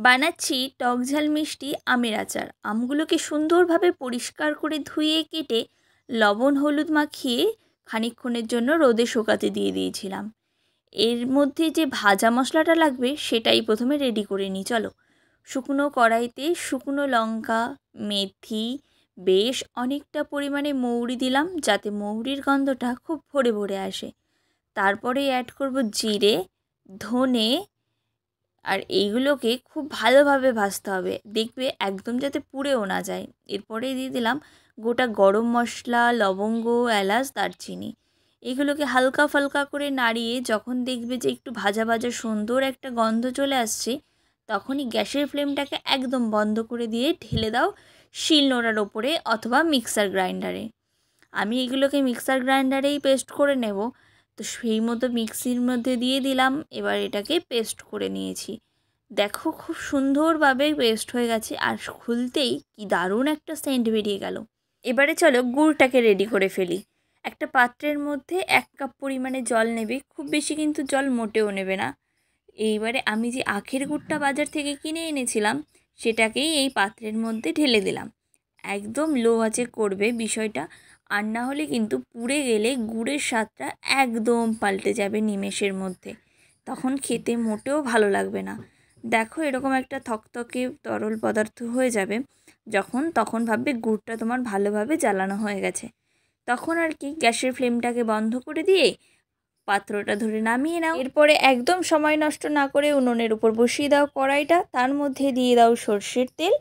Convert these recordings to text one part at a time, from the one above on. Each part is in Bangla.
বানাচ্ছি টক ঝাল মিষ্টি আমের আচার। আমগুলোকে সুন্দরভাবে পরিষ্কার করে ধুয়ে কেটে লবণ হলুদ মাখিয়ে খানিকক্ষণের জন্য রোদে শুকাতে দিয়ে দিয়েছিলাম। এর মধ্যে যে ভাজা মশলাটা লাগবে সেটাই প্রথমে রেডি করে নিই। চলো, শুকনো কড়াইতে শুকনো লঙ্কা, মেথি, বেশ অনেকটা পরিমাণে মৌরি দিলাম যাতে মৌরির গন্ধটা খুব ভরে ভরে আসে। তারপরে অ্যাড করব জিরে, ধনে, আর এইগুলোকে খুব ভালোভাবে ভাজতে হবে, দেখবে একদম যাতে পুড়েও না যায়। এরপরে দিয়ে দিলাম গোটা গরম মশলা, লবঙ্গ, এলাচ, দারচিনি। এগুলোকে হালকা ফালকা করে নাড়িয়ে যখন দেখবে যে একটু ভাজা ভাজা সুন্দর একটা গন্ধ চলে আসছে, তখনই গ্যাসের ফ্লেমটাকে একদম বন্ধ করে দিয়ে ঢেলে দাও শিলনোড়ার ওপরে অথবা মিক্সার গ্রাইন্ডারে। আমি এগুলোকে মিক্সার গ্রাইন্ডারেই পেস্ট করে নেব, তো সেই মতো মিক্সির মধ্যে দিয়ে দিলাম। এবার এটাকে পেস্ট করে নিয়েছি। দেখো খুব সুন্দরভাবে পেস্ট হয়ে গেছে, আর খুলতেই কি দারুণ একটা সেন্ট বেরিয়ে গেল। এবারে চলো গুড়টাকে রেডি করে ফেলি। একটা পাত্রের মধ্যে 1 কাপ পরিমাণে জল নেবে, খুব বেশি কিন্তু জল মোটেও নেবে না। এইবারে আমি যে আখের গুড়টা বাজার থেকে কিনে এনেছিলাম সেটাকেই এই পাত্রের মধ্যে ঢেলে দিলাম। একদম লো আঁচে করবে বিষয়টা, আর না হলে কিন্তু পুড়ে গেলে গুড়ের স্বাদটা একদম পাল্টে যাবে নিমেষের মধ্যে, তখন খেতে মোটেও ভালো লাগবে না। দেখো এরকম একটা থকথকে তরল পদার্থ হয়ে যাবে যখন, তখন ভাববে গুড়টা তোমার ভালোভাবে জ্বালানো হয়ে গেছে। তখন আর কি গ্যাসের ফ্লেমটাকে বন্ধ করে দিয়ে পাত্রটা ধরে নামিয়ে নাও। এরপরে একদম সময় নষ্ট না করে উনুনের উপর বসিয়ে দাও কড়াইটা, তার মধ্যে দিয়ে দাও সর্ষের তেল।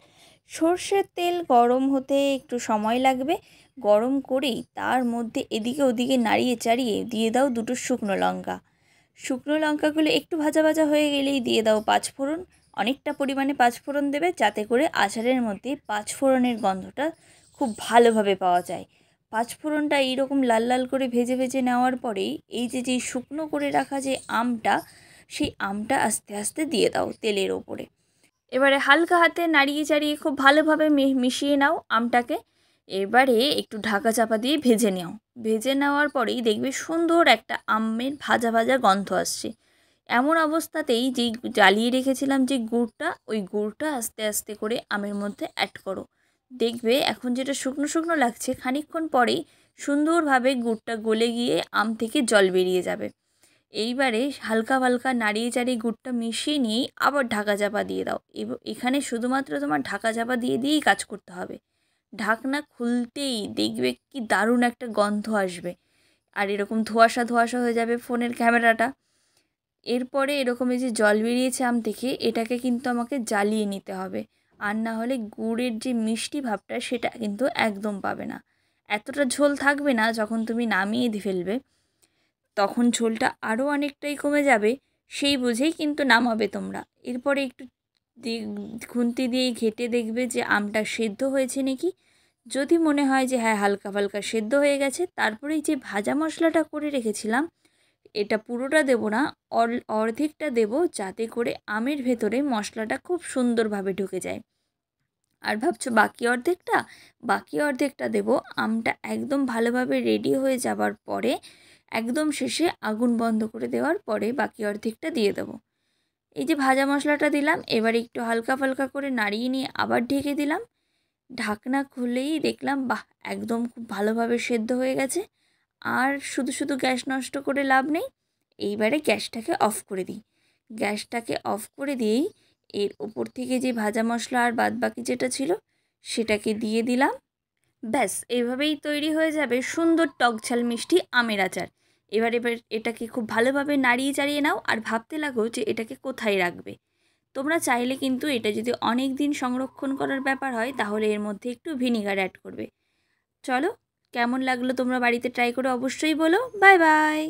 সর্ষের তেল গরম হতে একটু সময় লাগবে। গরম করেই তার মধ্যে এদিকে ওদিকে নাড়িয়ে চাড়িয়ে দিয়ে দাও 2টো শুকনো লঙ্কা। শুকনো লঙ্কাগুলো একটু ভাজা ভাজা হয়ে গেলেই দিয়ে দাও 5 ফোড়ন। অনেকটা পরিমাণে 5 ফোড়ন দেবে যাতে করে আচারের মধ্যে 5 ফোড়নের গন্ধটা খুব ভালোভাবে পাওয়া যায়। 5 ফোড়নটা এইরকম লাল লাল করে ভেজে ভেজে নেওয়ার পরেই এই যেই শুকনো করে রাখা যে আমটা, সেই আমটা আস্তে আস্তে দিয়ে দাও তেলের ওপরে। এবারে হালকা হাতে নাড়িয়ে চাড়িয়ে খুব ভালোভাবে মিশিয়ে নাও আমটাকে। এবারে একটু ঢাকা চাপা দিয়ে ভেজে নাও। ভেজে নেওয়ার পরেই দেখবে সুন্দর একটা আমের ভাজা ভাজা গন্ধ আসছে। এমন অবস্থাতেই যেই জ্বালিয়ে রেখেছিলাম যে গুড়টা, ওই গুড়টা আস্তে আস্তে করে আমের মধ্যে অ্যাড করো। দেখবে এখন যেটা শুকনো শুকনো লাগছে, খানিকক্ষণ পরেই সুন্দরভাবে গুড়টা গলে গিয়ে আম থেকে জল বেরিয়ে যাবে। এইবারে হালকা হালকা নাড়িয়ে চাড়িয়ে গুড়টা মিশিয়ে নিয়েই আবার ঢাকা চাপা দিয়ে দাও। এখানে শুধুমাত্র তোমার ঢাকা চাপা দিয়ে দিয়েই কাজ করতে হবে। ঢাকনা খুলতেই দেখবে কি দারুণ একটা গন্ধ আসবে, আর এরকম ধোঁয়াশা ধোঁয়াশা হয়ে যাবে ফোনের ক্যামেরাটা। এরপরে এরকম এই যে জল বেরিয়েছে আম থেকে, এটাকে কিন্তু আমাকে জ্বালিয়ে নিতে হবে, আর না হলে গুড়ের যে মিষ্টি ভাবটা সেটা কিন্তু একদম পাবে না। এতটা ঝোল থাকবে না যখন তুমি নামিয়ে ফেলবে, তখন ঝোলটা আরও অনেকটাই কমে যাবে, সেই বুঝেই কিন্তু নামাবে তোমরা। এরপরে একটু খুন্তি দিয়ে ঘেঁটে দেখবে যে আমটা সেদ্ধ হয়েছে নাকি। যদি মনে হয় যে হ্যাঁ হালকা হালকা সেদ্ধ হয়ে গেছে, তারপরেই যে ভাজা মশলাটা করে রেখেছিলাম, এটা পুরোটা দেবো না, অর্ধেকটা দেবো, যাতে করে আমের ভেতরে মশলাটা খুব সুন্দরভাবে ঢুকে যায়। আর ভাবছো বাকি অর্ধেকটা দেবো। আমটা একদম ভালোভাবে রেডি হয়ে যাবার পরে একদম শেষে আগুন বন্ধ করে দেওয়ার পরে বাকি অর্ধেকটা দিয়ে দেবো। এই যে ভাজা মশলাটা দিলাম, এবার একটু হালকা ফালকা করে নাড়িয়ে নিয়ে আবার ঢেকে দিলাম। ঢাকনা খুলেই দেখলাম বাহ, একদম খুব ভালোভাবে সেদ্ধ হয়ে গেছে। আর শুধু শুধু গ্যাস নষ্ট করে লাভ নেই। এইবারে গ্যাসটাকে অফ করে দিই। গ্যাসটাকে অফ করে দিয়েই এর ওপর থেকে যে ভাজা মশলা আর বাদবাকি যেটা ছিল সেটাকে দিয়ে দিলাম। ব্যাস, এইভাবেই তৈরি হয়ে যাবে সুন্দর টকঝাল মিষ্টি আমের আচার। এবার এটাকে খুব ভালোভাবে নাড়িয়ে চাড়িয়ে নাও, আর ভাবতে লাগো যে এটাকে কোথায় রাখবে। তোমরা চাইলে কিন্তু এটা যদি অনেক দিন সংরক্ষণ করার ব্যাপার হয়, তাহলে এর মধ্যে একটু ভিনিগার অ্যাড করবে। চলো, কেমন লাগলো তোমরা বাড়িতে ট্রাই করে অবশ্যই বলো। Bye bye.